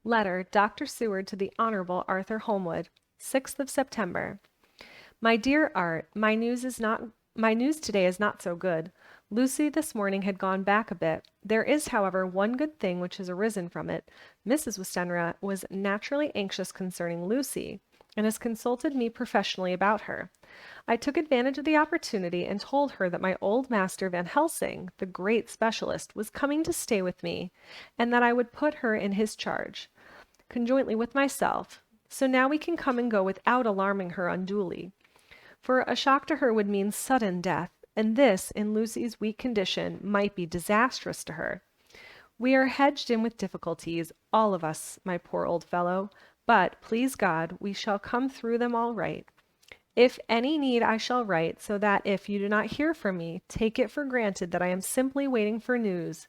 Letter, Dr. Seward to the Honorable Arthur Holmwood, 6th of September. My dear Art, my news today is not so good. Lucy this morning had gone back a bit. There is, however, one good thing which has arisen from it. Mrs. Westenra was naturally anxious concerning Lucy, and has consulted me professionally about her. I took advantage of the opportunity and told her that my old master Van Helsing, the great specialist, was coming to stay with me, and that I would put her in his charge, conjointly with myself. So now we can come and go without alarming her unduly. For a shock to her would mean sudden death, and this, in Lucy's weak condition, might be disastrous to her. We are hedged in with difficulties, all of us, my poor old fellow, but, please God, we shall come through them all right. If any need I shall write, so that if you do not hear from me, take it for granted that I am simply waiting for news.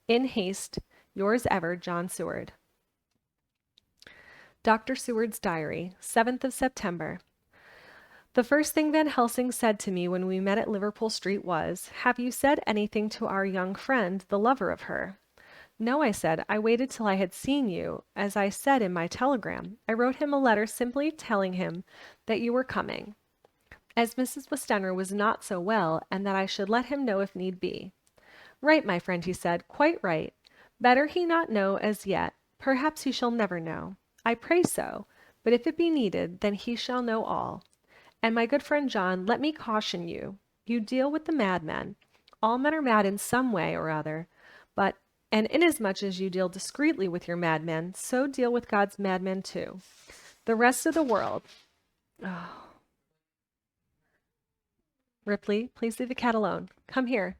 In haste, yours ever, John Seward. Dr. Seward's Diary, 7th of September. The first thing Van Helsing said to me when we met at Liverpool Street was, "Have you said anything to our young friend, the lover of her?" "No," I said. "I waited till I had seen you, as I said in my telegram. I wrote him a letter simply telling him that you were coming, as Mrs. Westenra was not so well, and that I should let him know if need be." "Right, my friend," he said, "quite right. Better he not know as yet. Perhaps he shall never know. I pray so, but if it be needed, then he shall know all. And my good friend John, let me caution you. You deal with the madmen. All men are mad in some way or other, and inasmuch as you deal discreetly with your madmen, so deal with God's madmen too. The rest of the world." Oh. Ripley, please leave the cat alone. Come here.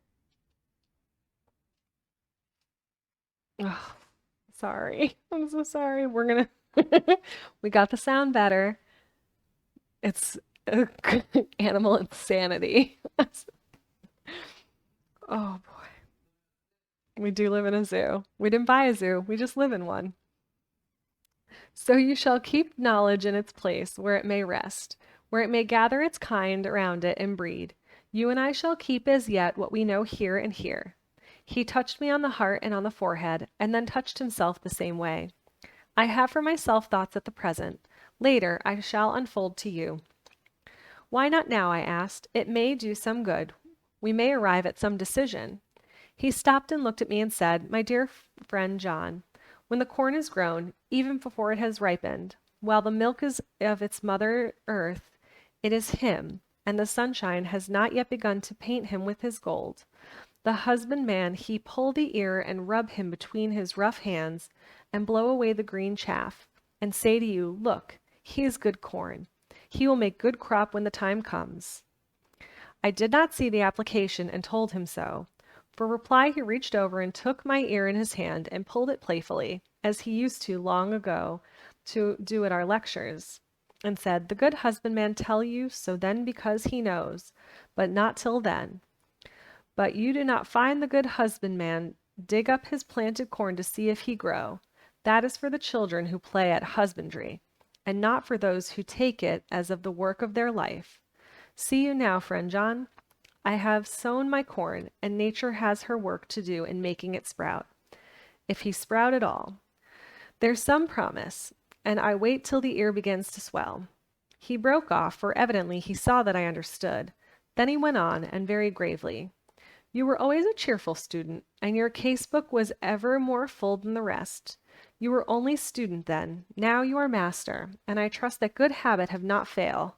Oh, sorry. I'm so sorry. We got the sound better. It's animal insanity. Oh boy. We do live in a zoo. We didn't buy a zoo. We just live in one. "So you shall keep knowledge in its place, where it may rest, where it may gather its kind around it and breed. You and I shall keep as yet what we know here and here." He touched me on the heart and on the forehead, and then touched himself the same way. "I have for myself thoughts at the present. Later I shall unfold to you." "Why not now?" I asked. "It may do some good. We may arrive at some decision." He stopped and looked at me and said, "My dear friend John, when the corn is grown, even before it has ripened, while the milk is of its mother earth, it is him, and the sunshine has not yet begun to paint him with his gold. The husbandman he pull the ear and rub him between his rough hands, and blow away the green chaff, and say to you, Look, he is good corn. He will make good crop when the time comes." I did not see the application and told him so. For reply he reached over and took my ear in his hand and pulled it playfully, as he used to long ago to do at our lectures, and said, "The good husbandman tell you so then because he knows, but not till then. But you do not find the good husbandman dig up his planted corn to see if he grow. That is for the children who play at husbandry, and not for those who take it as of the work of their life. See you now, friend John. I have sown my corn, and nature has her work to do in making it sprout, if he sprout at all. There's some promise, and I wait till the ear begins to swell." He broke off, for evidently he saw that I understood. Then he went on, and very gravely, "You were always a cheerful student, and your case book was ever more full than the rest. You were only student then, now you are master, and I trust that good habit have not fail.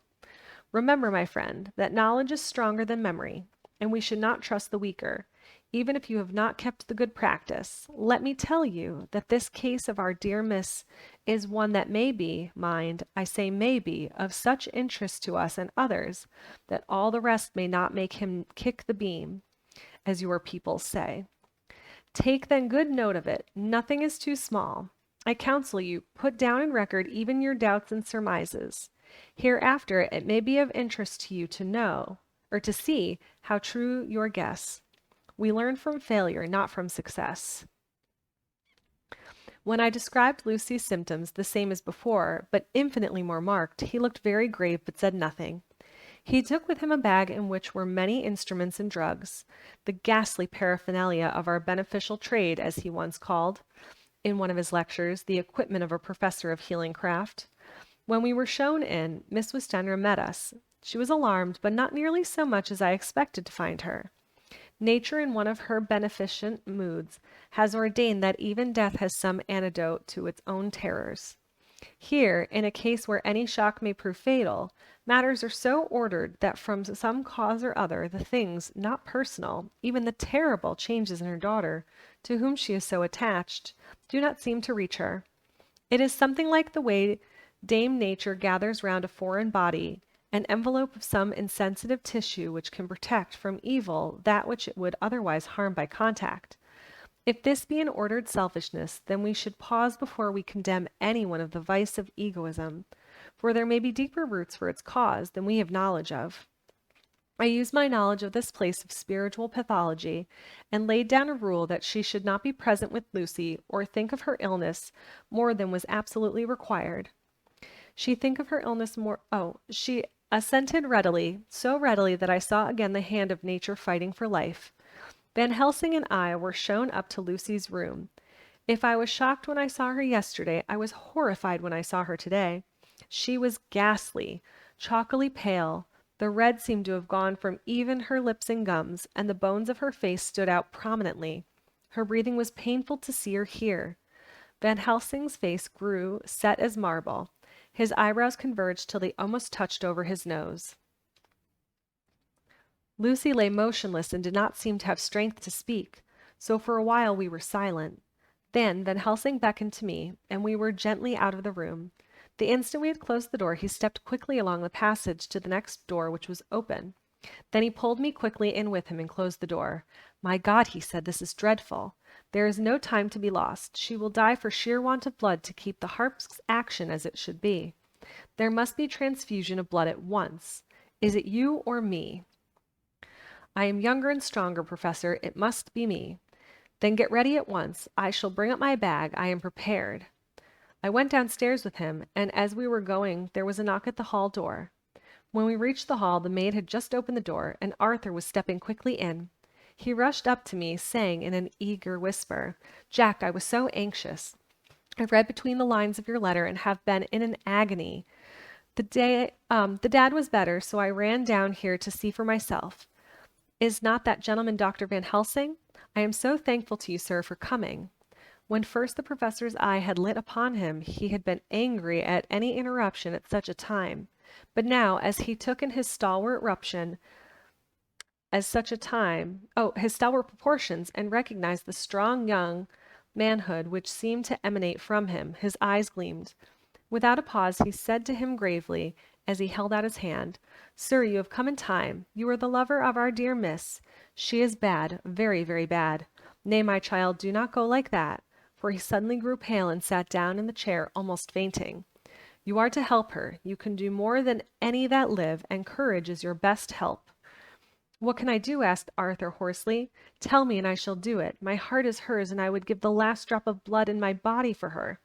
Remember, my friend, that knowledge is stronger than memory, and we should not trust the weaker, even if you have not kept the good practice. Let me tell you that this case of our dear Miss is one that may be, mind, I say may be, of such interest to us and others, that all the rest may not make him kick the beam, as your people say. Take then good note of it. Nothing is too small. I counsel you, put down in record even your doubts and surmises. Hereafter it may be of interest to you to know, or to see, how true your guess. We learn from failure, not from success." When I described Lucy's symptoms, the same as before, but infinitely more marked, he looked very grave but said nothing. He took with him a bag in which were many instruments and drugs, the ghastly paraphernalia of our beneficial trade, as he once called in one of his lectures, the equipment of a professor of healing craft. When we were shown in, Miss Westenra met us. She was alarmed, but not nearly so much as I expected to find her. Nature, in one of her beneficent moods, has ordained that even death has some antidote to its own terrors. Here, in a case where any shock may prove fatal, matters are so ordered that from some cause or other the things, not personal, even the terrible changes in her daughter, to whom she is so attached, do not seem to reach her. It is something like the way Dame Nature gathers round a foreign body an envelope of some insensitive tissue which can protect from evil that which it would otherwise harm by contact. If this be an ordered selfishness, then we should pause before we condemn anyone of the vice of egoism, for there may be deeper roots for its cause than we have knowledge of. I used my knowledge of this place of spiritual pathology, and laid down a rule that she should not be present with Lucy or think of her illness more than was absolutely required. She assented readily, so readily that I saw again the hand of nature fighting for life. Van Helsing and I were shown up to Lucy's room. If I was shocked when I saw her yesterday, I was horrified when I saw her today. She was ghastly, chalkily pale. The red seemed to have gone from even her lips and gums, and the bones of her face stood out prominently. Her breathing was painful to see or hear. Van Helsing's face grew set as marble. His eyebrows converged till they almost touched over his nose. Lucy lay motionless and did not seem to have strength to speak, so for a while we were silent. Then Van Helsing beckoned to me, and we were gently out of the room. The instant we had closed the door, he stepped quickly along the passage to the next door, which was open. Then he pulled me quickly in with him and closed the door. "My God," he said, "this is dreadful. There is no time to be lost. She will die for sheer want of blood to keep the heart's action as it should be. There must be transfusion of blood at once. Is it you or me?" "I am younger and stronger, Professor. It must be me." "Then get ready at once. I shall bring up my bag. I am prepared." I went downstairs with him, and as we were going there was a knock at the hall door. When we reached the hall, the maid had just opened the door, and Arthur was stepping quickly in. He rushed up to me, saying in an eager whisper, "Jack, I was so anxious. I read between the lines of your letter and have been in an agony. The dad was better, so I ran down here to see for myself. Is not that gentleman Dr. Van Helsing? I am so thankful to you, sir, for coming." When first the professor's eye had lit upon him, he had been angry at any interruption at such a time. But now, as he took in his stalwart proportions, and recognized the strong young manhood which seemed to emanate from him, his eyes gleamed. Without a pause, he said to him gravely, as he held out his hand, "Sir, you have come in time. You are the lover of our dear miss. She is bad, very, very bad. Nay, my child, do not go like that," for he suddenly grew pale and sat down in the chair, almost fainting. "You are to help her. You can do more than any that live, and courage is your best help." "What can I do?" asked Arthur hoarsely. "Tell me, and I shall do it. My heart is hers, and I would give the last drop of blood in my body for her."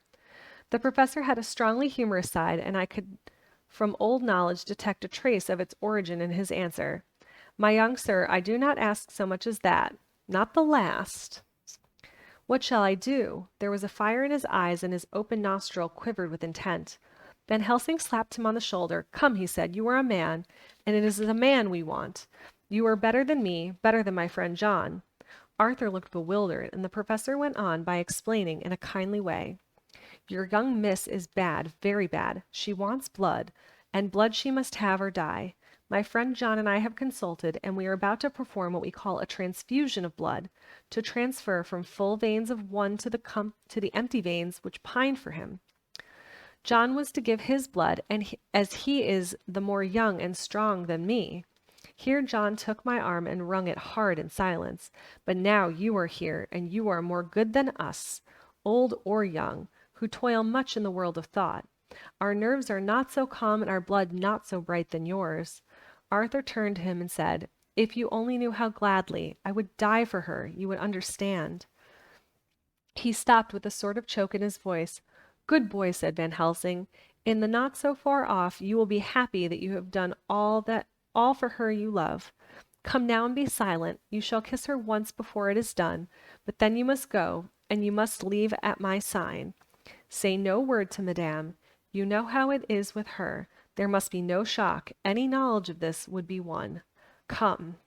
The professor had a strongly humorous side, and I could from old knowledge detect a trace of its origin in his answer. "My young sir, I do not ask so much as that. Not the last." "What shall I do?" There was a fire in his eyes, and his open nostril quivered with intent. Van Helsing slapped him on the shoulder. "Come," he said, "you are a man, and it is a man we want. You are better than me, better than my friend John." Arthur looked bewildered, and the professor went on by explaining in a kindly way. "Your young miss is bad, very bad. She wants blood, and blood she must have or die. My friend John and I have consulted, and we are about to perform what we call a transfusion of blood, to transfer from full veins of one to the empty veins which pine for him. John was to give his blood, and as he is the more young and strong than me." Here John took my arm and wrung it hard in silence. "But now you are here, and you are more good than us, old or young, who toil much in the world of thought. Our nerves are not so calm and our blood not so bright than yours." Arthur turned to him and said, "If you only knew how gladly I would die for her, you would understand." He stopped with a sort of choke in his voice. "Good boy," said Van Helsing. "In the not so far off you will be happy that you have done all for her you love. Come now and be silent. You shall kiss her once before it is done, but then you must go, and you must leave at my sign. Say no word to Madame. You know how it is with her. There must be no shock. Any knowledge of this would be one. Come."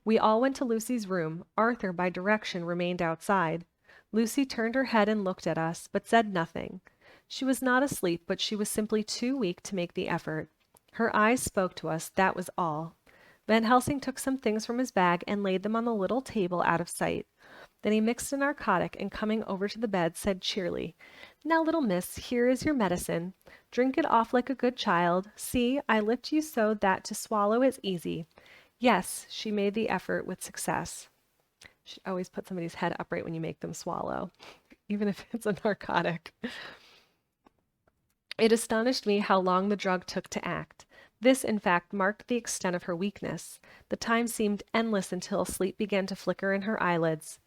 We all went to Lucy's room. Arthur, by direction, remained outside. Lucy turned her head and looked at us, but said nothing. She was not asleep, but she was simply too weak to make the effort. Her eyes spoke to us, that was all. Van Helsing took some things from his bag and laid them on the little table out of sight. Then he mixed a narcotic and, coming over to the bed, said cheerily, "Now, little miss, here is your medicine. Drink it off like a good child. See, I lift you so that to swallow is easy." Yes, she made the effort with success. She always put somebody's head upright when you make them swallow, even if it's a narcotic. It astonished me how long the drug took to act. This, in fact, marked the extent of her weakness. The time seemed endless until sleep began to flicker in her eyelids.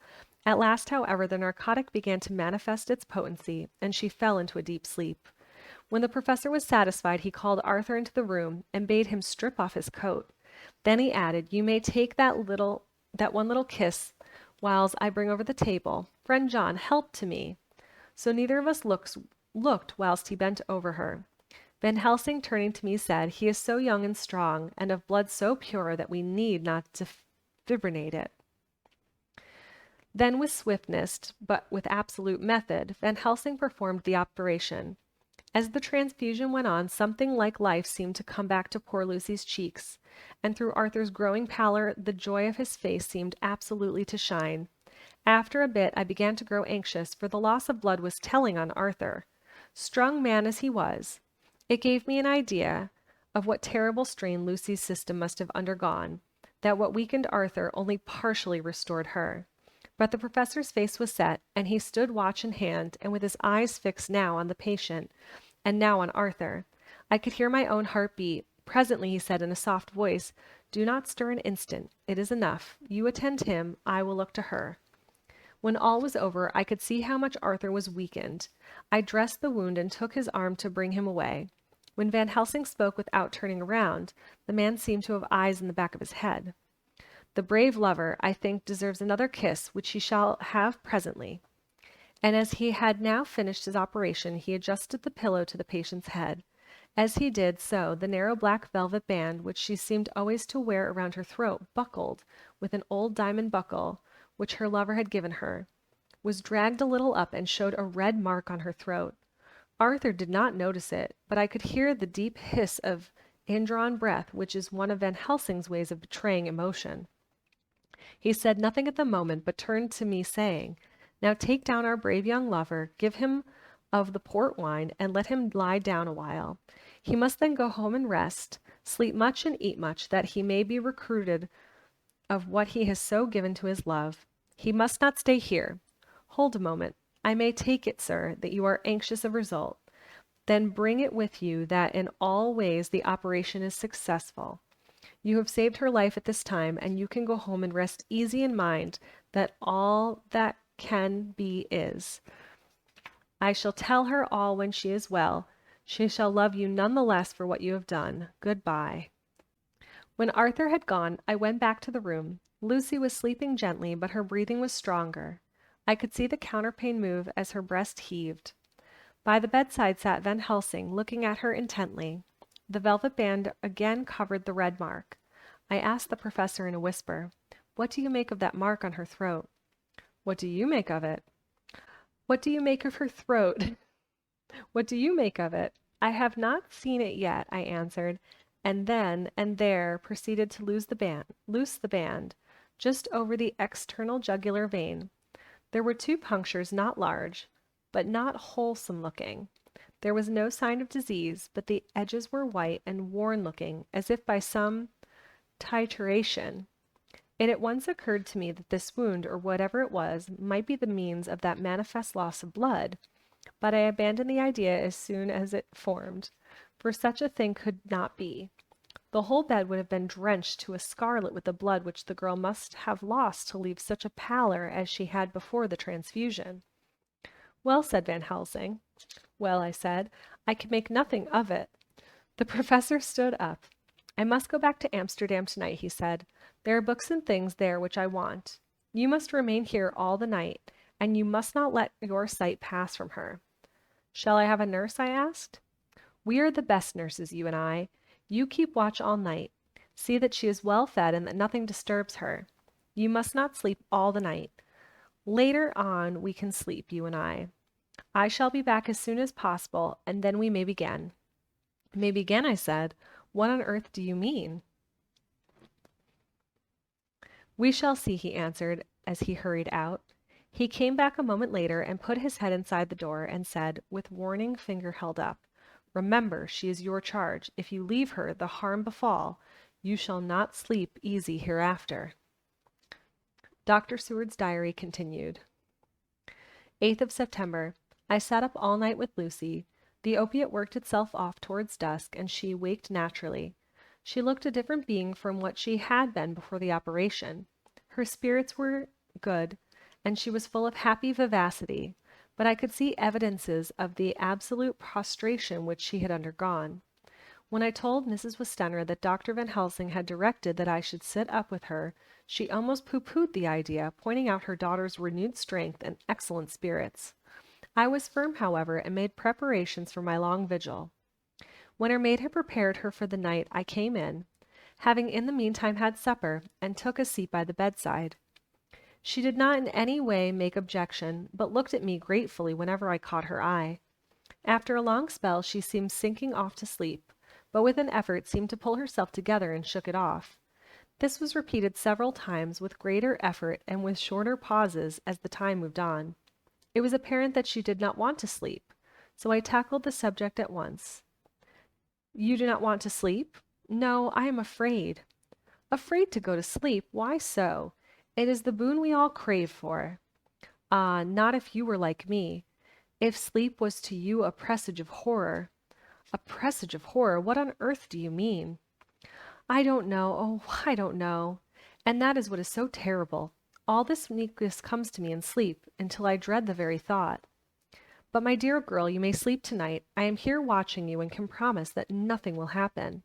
At last, however, the narcotic began to manifest its potency, and she fell into a deep sleep. When the professor was satisfied, he called Arthur into the room and bade him strip off his coat. Then he added, "You may take that one little kiss whiles I bring over the table. Friend John, help to me." So neither of us looked whilst he bent over her. Van Helsing, turning to me, said, "He is so young and strong, and of blood so pure that we need not defibrillate it." Then with swiftness, but with absolute method, Van Helsing performed the operation. As the transfusion went on, something like life seemed to come back to poor Lucy's cheeks, and through Arthur's growing pallor the joy of his face seemed absolutely to shine. After a bit I began to grow anxious, for the loss of blood was telling on Arthur. Strong man as he was, it gave me an idea of what terrible strain Lucy's system must have undergone, that what weakened Arthur only partially restored her. But the professor's face was set, and he stood watch in hand, and with his eyes fixed now on the patient, and now on Arthur. I could hear my own heart beat. Presently he said in a soft voice, "Do not stir an instant. It is enough. You attend him. I will look to her." When all was over, I could see how much Arthur was weakened. I dressed the wound and took his arm to bring him away. When Van Helsing spoke without turning around, the man seemed to have eyes in the back of his head. "The brave lover, I think, deserves another kiss, which he shall have presently." And as he had now finished his operation, he adjusted the pillow to the patient's head. As he did so, the narrow black velvet band, which she seemed always to wear around her throat, buckled with an old diamond buckle which her lover had given her, was dragged a little up and showed a red mark on her throat. Arthur did not notice it, but I could hear the deep hiss of indrawn breath, which is one of Van Helsing's ways of betraying emotion. He said nothing at the moment, but turned to me, saying, "Now take down our brave young lover, give him of the port wine, and let him lie down a while. He must then go home and rest, sleep much and eat much, that he may be recruited of what he has so given to his love. He must not stay here. Hold a moment. I may take it, sir, that you are anxious of result. Then bring it with you that in all ways the operation is successful. You have saved her life at this time, and you can go home and rest easy in mind that all that can be is. I shall tell her all when she is well. She shall love you none the less for what you have done. Good-bye." When Arthur had gone, I went back to the room. Lucy was sleeping gently, but her breathing was stronger. I could see the counterpane move as her breast heaved. By the bedside sat Van Helsing, looking at her intently. The velvet band again covered the red mark. I asked the professor in a whisper, "What do you make of that mark on her throat?" "What do you make of it?" "What do you make of her throat?" "What do you make of it?" "I have not seen it yet," I answered, and then and there proceeded to loose the band, just over the external jugular vein. There were 2 punctures, not large, but not wholesome looking. There was no sign of disease, but the edges were white and worn-looking, as if by some trituration. It at once occurred to me that this wound, or whatever it was, might be the means of that manifest loss of blood, but I abandoned the idea as soon as it formed, for such a thing could not be. The whole bed would have been drenched to a scarlet with the blood which the girl must have lost to leave such a pallor as she had before the transfusion. "Well," said Van Helsing. "Well," I said, "I can make nothing of it." The professor stood up. "I must go back to Amsterdam tonight," he said. "There are books and things there which I want. You must remain here all the night, and you must not let your sight pass from her. Shall I have a nurse? I asked. We are the best nurses, you and I. You keep watch all night. See that she is well fed and that nothing disturbs her. You must not sleep all the night. Later on we can sleep, you and I. I shall be back as soon as possible, and then we may begin. May begin, I said. What on earth do you mean? We shall see, he answered as he hurried out. He came back a moment later and put his head inside the door and said, with warning finger held up, Remember, she is your charge. If you leave her, the harm befall. You shall not sleep easy hereafter. Dr. Seward's diary continued. 8th of September. I sat up all night with Lucy. The opiate worked itself off towards dusk, and she waked naturally. She looked a different being from what she had been before the operation. Her spirits were good, and she was full of happy vivacity, but I could see evidences of the absolute prostration which she had undergone. When I told Mrs. Westenra that Dr. Van Helsing had directed that I should sit up with her, she almost pooh-poohed the idea, pointing out her daughter's renewed strength and excellent spirits. I was firm, however, and made preparations for my long vigil. When her maid had prepared her for the night, I came in, having in the meantime had supper, and took a seat by the bedside. She did not in any way make objection, but looked at me gratefully whenever I caught her eye. After a long spell she seemed sinking off to sleep, but with an effort seemed to pull herself together and shook it off. This was repeated several times with greater effort and with shorter pauses as the time moved on. It was apparent that she did not want to sleep, so I tackled the subject at once. You do not want to sleep? No, I am afraid. Afraid to go to sleep? Why so? It is the boon we all crave for. Ah, not if you were like me. If sleep was to you a presage of horror. A presage of horror? What on earth do you mean? I don't know. Oh, I don't know. And that is what is so terrible. All this weakness comes to me in sleep, until I dread the very thought. But, my dear girl, you may sleep tonight. I am here watching you and can promise that nothing will happen.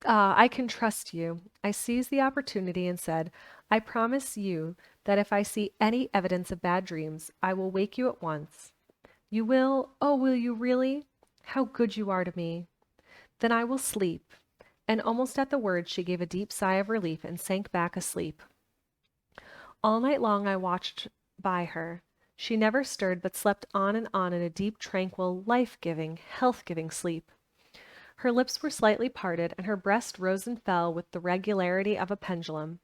I can trust you. I seized the opportunity and said, I promise you that if I see any evidence of bad dreams, I will wake you at once. You will? Oh, will you really? How good you are to me. Then I will sleep. And almost at the words she gave a deep sigh of relief and sank back asleep. All night long I watched by her. She never stirred, but slept on in a deep, tranquil, life-giving, health-giving sleep. Her lips were slightly parted, and her breast rose and fell with the regularity of a pendulum.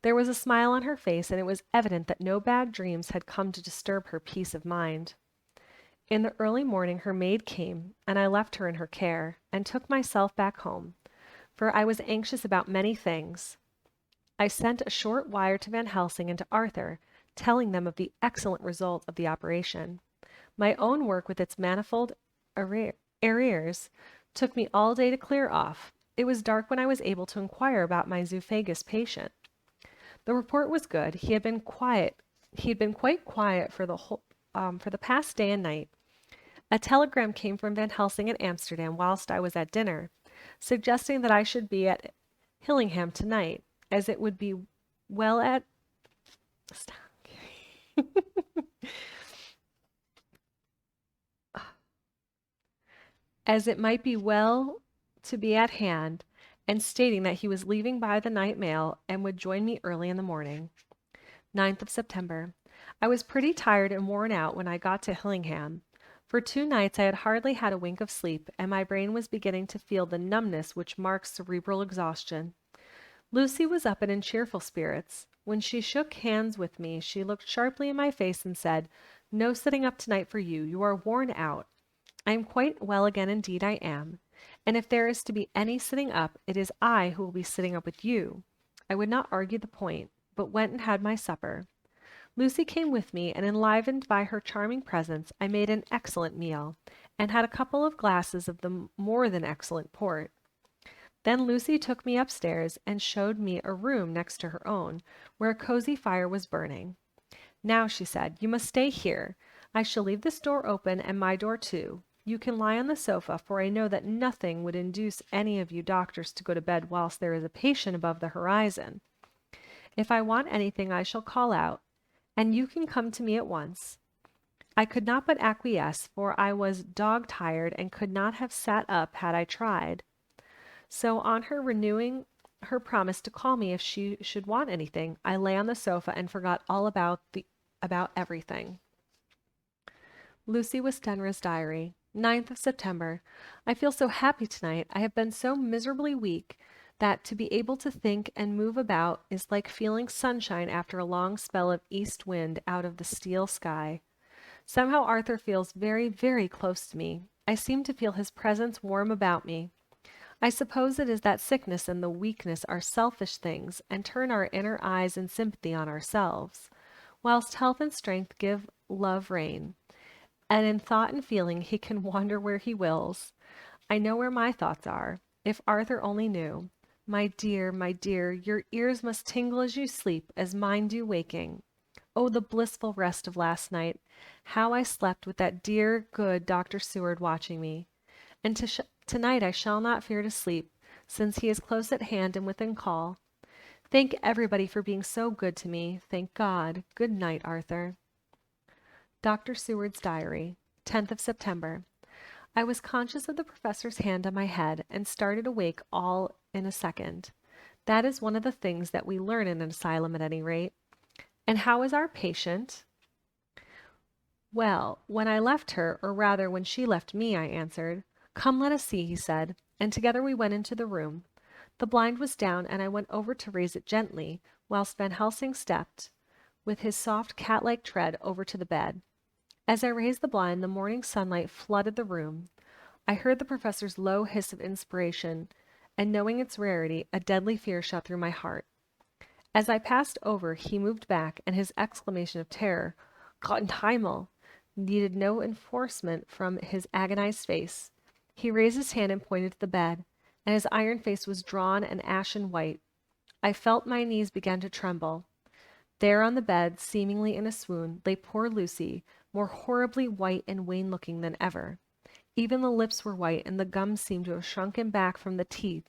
There was a smile on her face, and it was evident that no bad dreams had come to disturb her peace of mind. In the early morning her maid came, and I left her in her care, and took myself back home, for I was anxious about many things. I sent a short wire to Van Helsing and to Arthur, telling them of the excellent result of the operation. My own work, with its manifold arrears, took me all day to clear off. It was dark when I was able to inquire about my zoophagous patient. The report was good. He had been quiet. He had been quite quiet for the past day and night. A telegram came from Van Helsing at Amsterdam whilst I was at dinner, suggesting that I should be at Hillingham tonight, as it would be well at as it might be well to be at hand, and stating that he was leaving by the night mail and would join me early in the morning. 9th of September. I was pretty tired and worn out when I got to Hillingham. For 2 nights I had hardly had a wink of sleep, and my brain was beginning to feel the numbness which marks cerebral exhaustion. Lucy was up and in cheerful spirits. When she shook hands with me, she looked sharply in my face and said, No sitting up tonight for you. You are worn out. I am quite well again, indeed I am. And if there is to be any sitting up, it is I who will be sitting up with you. I would not argue the point, but went and had my supper. Lucy came with me, and enlivened by her charming presence, I made an excellent meal, and had a couple of glasses of the more than excellent port. Then Lucy took me upstairs and showed me a room next to her own, where a cozy fire was burning. Now, she said, you must stay here. I shall leave this door open, and my door too. You can lie on the sofa, for I know that nothing would induce any of you doctors to go to bed whilst there is a patient above the horizon. If I want anything, I shall call out, and you can come to me at once. I could not but acquiesce, for I was dog-tired and could not have sat up had I tried. So on her renewing her promise to call me if she should want anything, I lay on the sofa and forgot all about everything. Lucy Westenra's diary. 9th of September. I feel so happy tonight. I have been so miserably weak that to be able to think and move about is like feeling sunshine after a long spell of east wind out of the steel sky. Somehow Arthur feels very, very close to me. I seem to feel his presence warm about me. I suppose it is that sickness and the weakness are selfish things and turn our inner eyes in sympathy on ourselves, whilst health and strength give love reign. And in thought and feeling he can wander where he wills. I know where my thoughts are. If Arthur only knew. My dear, your ears must tingle as you sleep, as mine do waking. Oh, the blissful rest of last night! How I slept with that dear, good Dr. Seward watching me. And tonight I shall not fear to sleep, since he is close at hand and within call. Thank everybody for being so good to me. Thank God. Good night, Arthur. Dr. Seward's Diary, 10th of September. I was conscious of the professor's hand on my head and started awake all in a second. That is one of the things that we learn in an asylum at any rate. And how is our patient? Well, when I left her, or rather when she left me, I answered. Come, let us see, he said, and together we went into the room. The blind was down, and I went over to raise it gently, whilst Van Helsing stepped, with his soft cat-like tread, over to the bed. As I raised the blind, the morning sunlight flooded the room. I heard the professor's low hiss of inspiration, and knowing its rarity, a deadly fear shot through my heart. As I passed over, he moved back, and his exclamation of terror, Gottenheimel, needed no enforcement from his agonized face. He raised his hand and pointed to the bed, and his iron face was drawn and ashen white. I felt my knees begin to tremble. There on the bed, seemingly in a swoon, lay poor Lucy, more horribly white and wan-looking than ever. Even the lips were white, and the gums seemed to have shrunken back from the teeth,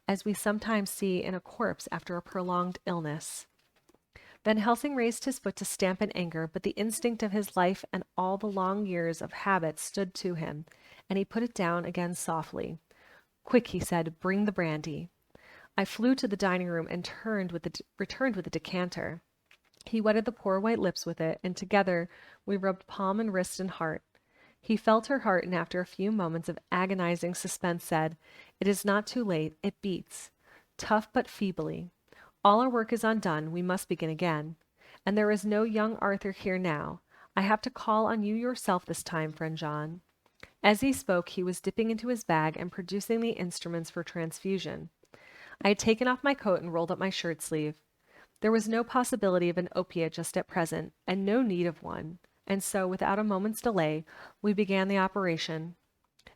as we sometimes see in a corpse after a prolonged illness. Van Helsing raised his foot to stamp in anger, but the instinct of his life and all the long years of habit stood to him, and he put it down again softly. Quick, he said, bring the brandy. I flew to the dining room and returned with a decanter. He wetted the poor white lips with it, and together we rubbed palm and wrist and heart. He felt her heart, and after a few moments of agonizing suspense said, It is not too late. It beats. Tough but feebly. All our work is undone. We must begin again. And there is no young Arthur here now. I have to call on you yourself this time, friend John. As he spoke, he was dipping into his bag and producing the instruments for transfusion. I had taken off my coat and rolled up my shirt sleeve. There was no possibility of an opiate just at present, and no need of one, and so, without a moment's delay, we began the operation.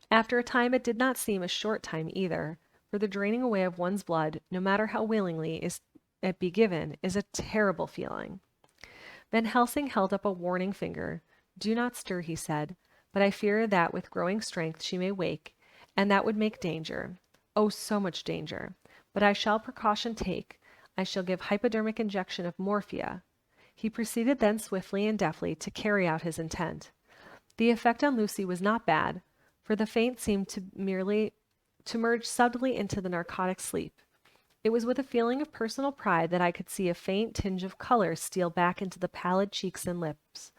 After a time it did not seem a short time either, for the draining away of one's blood, no matter how willingly it be given, is a terrible feeling. Van Helsing held up a warning finger. Do not stir, he said, but I fear that with growing strength she may wake, and that would make danger. Oh, so much danger. But I shall precaution take. I shall give hypodermic injection of morphia. He proceeded then swiftly and deftly to carry out his intent. The effect on Lucy was not bad, for the faint seemed to merge subtly into the narcotic sleep. It was with a feeling of personal pride that I could see a faint tinge of color steal back into the pallid cheeks and lips.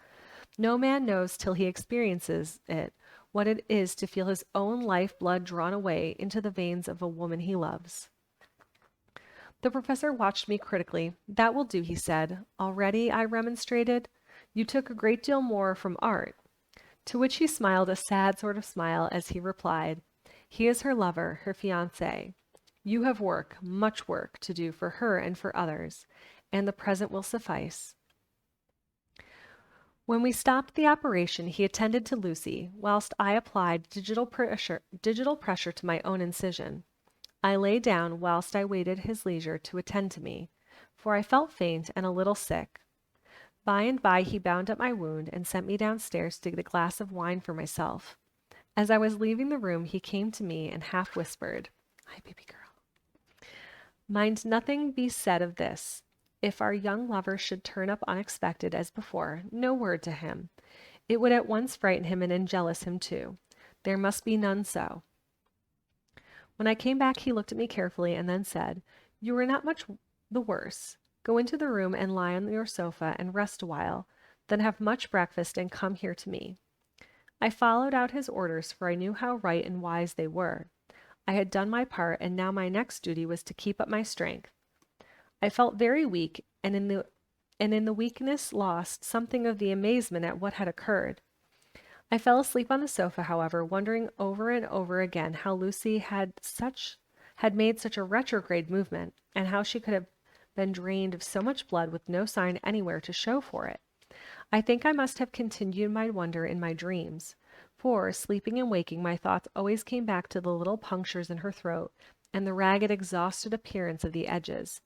No man knows till he experiences it what it is to feel his own life blood drawn away into the veins of a woman he loves. The professor watched me critically. That will do, he said. Already, I remonstrated. You took a great deal more from art. To which he smiled a sad sort of smile as he replied, He is her lover, her fiancé. You have work, much work, to do for her and for others, and the present will suffice. When we stopped the operation, he attended to Lucy, whilst I applied digital pressure to my own incision. I lay down whilst I waited his leisure to attend to me, for I felt faint and a little sick. By and by he bound up my wound and sent me downstairs to get a glass of wine for myself. As I was leaving the room, he came to me and half whispered, Hi, baby girl. Mind nothing be said of this. If our young lover should turn up unexpected as before, no word to him. It would at once frighten him and enjealous him too. There must be none so. When I came back, he looked at me carefully and then said, "You are not much the worse. Go into the room and lie on your sofa and rest a while, then have much breakfast and come here to me." I followed out his orders, for I knew how right and wise they were. I had done my part, and now my next duty was to keep up my strength. I felt very weak, and in the weakness lost something of the amazement at what had occurred. I fell asleep on the sofa, however, wondering over and over again how Lucy had made such a retrograde movement, and how she could have been drained of so much blood with no sign anywhere to show for it. I think I must have continued my wonder in my dreams, for, sleeping and waking, my thoughts always came back to the little punctures in her throat and the ragged, exhausted appearance of the edges,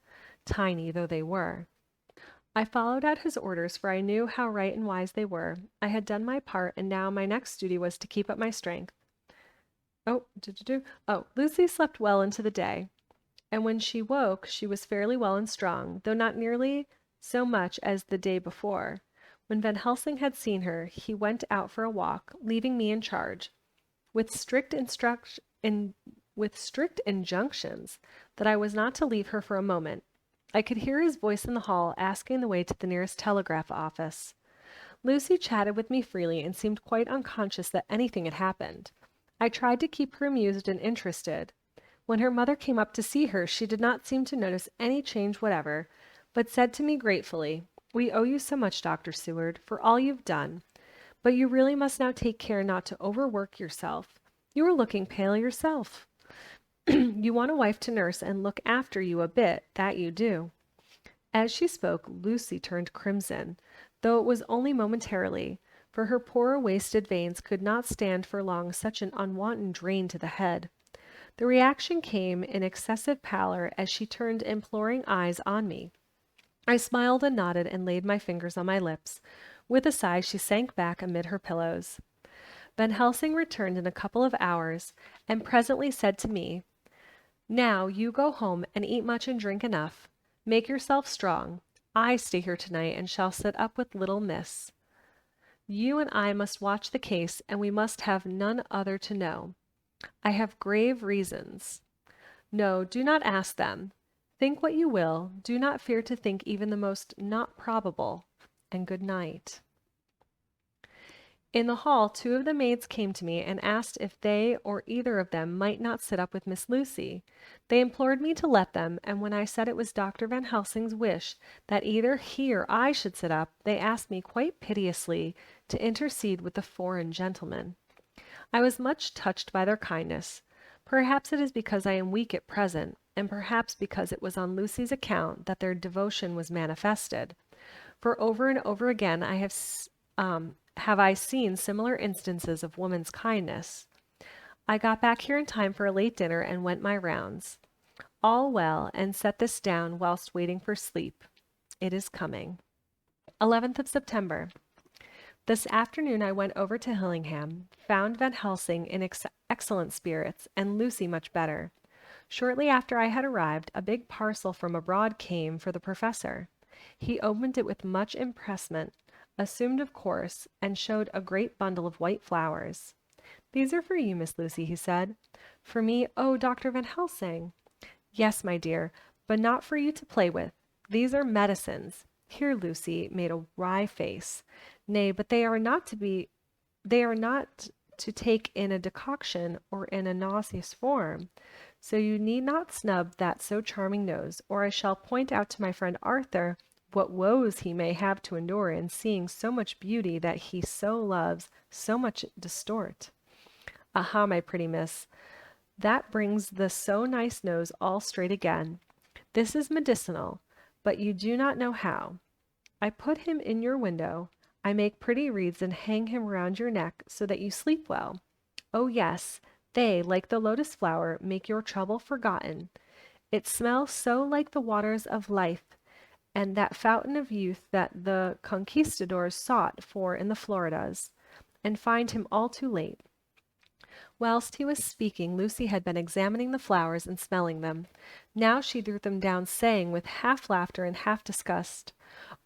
tiny though they were. I followed out his orders, for I knew how right and wise they were. I had done my part, and now my next duty was to keep up my strength. Lucy slept well into the day, and when she woke she was fairly well and strong, though not nearly so much as the day before. When Van Helsing had seen her, he went out for a walk, leaving me in charge, with strict injunctions that I was not to leave her for a moment. I could hear his voice in the hall asking the way to the nearest telegraph office. Lucy chatted with me freely and seemed quite unconscious that anything had happened. I tried to keep her amused and interested. When her mother came up to see her, she did not seem to notice any change whatever, but said to me gratefully, "We owe you so much, Dr. Seward, for all you've done. But you really must now take care not to overwork yourself. You are looking pale yourself. You want a wife to nurse and look after you a bit, that you do." As she spoke, Lucy turned crimson, though it was only momentarily, for her poor wasted veins could not stand for long such an unwonted drain to the head. The reaction came in excessive pallor as she turned imploring eyes on me. I smiled and nodded and laid my fingers on my lips. With a sigh, she sank back amid her pillows. Van Helsing returned in a couple of hours, and presently said to me, "Now you go home and eat much and drink enough. Make yourself strong. I stay here tonight and shall sit up with little miss. You and I must watch the case, and we must have none other to know. I have grave reasons. No, do not ask them. Think what you will. Do not fear to think even the most not probable. And good night." In the hall, two of the maids came to me and asked if they or either of them might not sit up with Miss Lucy. They implored me to let them, and when I said it was Dr. Van Helsing's wish that either he or I should sit up, they asked me quite piteously to intercede with the foreign gentleman. I was much touched by their kindness. Perhaps it is because I am weak at present, and perhaps because it was on Lucy's account that their devotion was manifested. For over and over again have I seen similar instances of woman's kindness. I got back here in time for a late dinner and went my rounds. All well, and set this down whilst waiting for sleep. It is coming. 11th of September. This afternoon I went over to Hillingham, found Van Helsing in excellent spirits, and Lucy much better. Shortly after I had arrived, a big parcel from abroad came for the professor. He opened it with much empressement, assumed of course, and showed a great bundle of white flowers. "These are for you, Miss Lucy," he said. "For me? Oh, Dr. Van Helsing!" "Yes, my dear, but not for you to play with. These are medicines." Here Lucy made a wry face. "Nay, but they are not to take in a decoction or in a nauseous form. So you need not snub that so charming nose, or I shall point out to my friend Arthur what woes he may have to endure in seeing so much beauty that he so loves so much distort. Aha, my pretty miss, that brings the so nice nose all straight again. This is medicinal, but you do not know how. I put him in your window. I make pretty wreaths and hang him round your neck so that you sleep well. Oh yes, they, like the lotus flower, make your trouble forgotten. It smells so like the waters of life, and that fountain of youth that the conquistadors sought for in the Floridas, and find him all too late. Whilst he was speaking, Lucy had been examining the flowers and smelling them. Now she threw them down, saying, with half laughter and half disgust,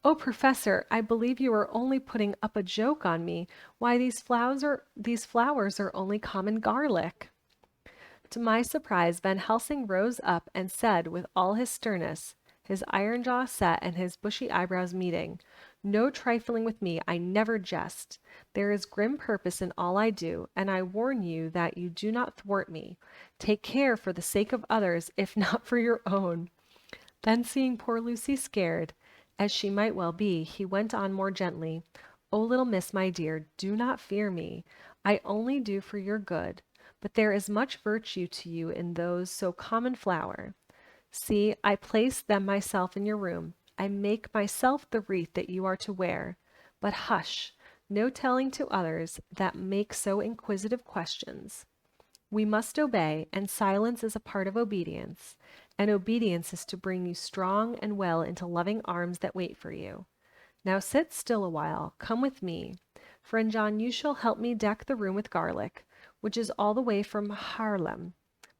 "Oh, Professor, I believe you are only putting up a joke on me. Why, these flowers are only common garlic." To my surprise, Van Helsing rose up and said with all his sternness, his iron jaw set and his bushy eyebrows meeting, "No trifling with me, I never jest. There is grim purpose in all I do, and I warn you that you do not thwart me. Take care for the sake of others, if not for your own." Then seeing poor Lucy scared, as she might well be, he went on more gently, "Oh, little miss, my dear, do not fear me. I only do for your good. But there is much virtue to you in those so common flower. See, I place them myself in your room. I make myself the wreath that you are to wear. But hush, no telling to others that make so inquisitive questions. We must obey, and silence is a part of obedience, and obedience is to bring you strong and well into loving arms that wait for you. Now sit still a while. Come with me. Friend John, you shall help me deck the room with garlic, which is all the way from Haarlem,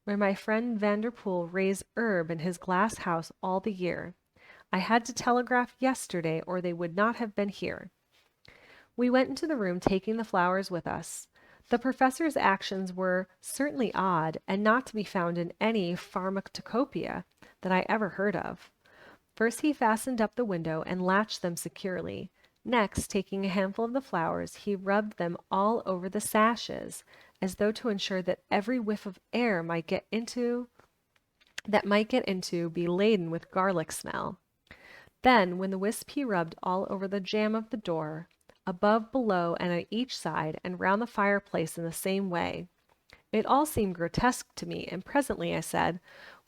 where my friend Vanderpool raised herb in his glass house all the year. I had to telegraph yesterday, or they would not have been here." We went into the room, taking the flowers with us. The professor's actions were certainly odd, and not to be found in any pharmacopoeia that I ever heard of. First he fastened up the window and latched them securely. Next, taking a handful of the flowers, he rubbed them all over the sashes, as though to ensure that every whiff of air might get into be laden with garlic smell. Then, when the wisp he rubbed all over the jamb of the door, above, below, and at each side, and round the fireplace in the same way. It all seemed grotesque to me, and presently I said,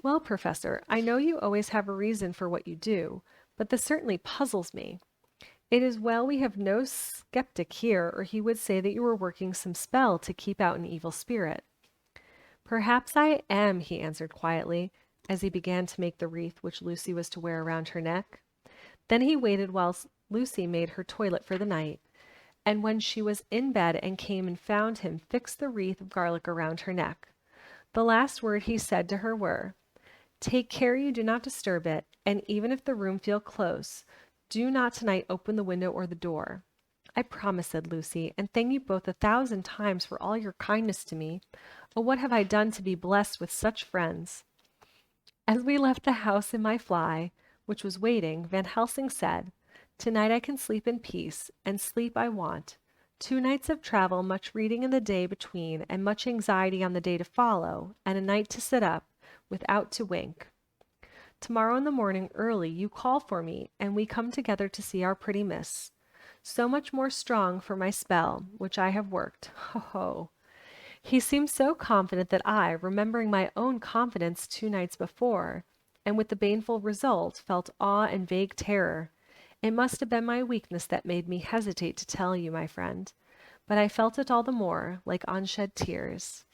"Well, Professor, I know you always have a reason for what you do, but this certainly puzzles me. It is well we have no skeptic here, or he would say that you were working some spell to keep out an evil spirit." "Perhaps I am," he answered quietly, as he began to make the wreath which Lucy was to wear around her neck. Then he waited whilst Lucy made her toilet for the night, and when she was in bed and came and found him, fixed the wreath of garlic around her neck. The last word he said to her were, "Take care you do not disturb it, and even if the room feel close, do not tonight open the window or the door." "I promise," said Lucy, "and thank you both 1,000 times for all your kindness to me. Oh, what have I done to be blessed with such friends?" As we left the house in my fly, which was waiting, Van Helsing said, "Tonight I can sleep in peace, and sleep I want. 2 nights of travel, much reading in the day between, and much anxiety on the day to follow, and a night to sit up, without to wink. Tomorrow in the morning early you call for me, and we come together to see our pretty miss. So much more strong for my spell, which I have worked. Ho, ho." He seemed so confident that I, remembering my own confidence 2 nights before, and with the baneful result, felt awe and vague terror. It must have been my weakness that made me hesitate to tell you, my friend, but I felt it all the more, like unshed tears.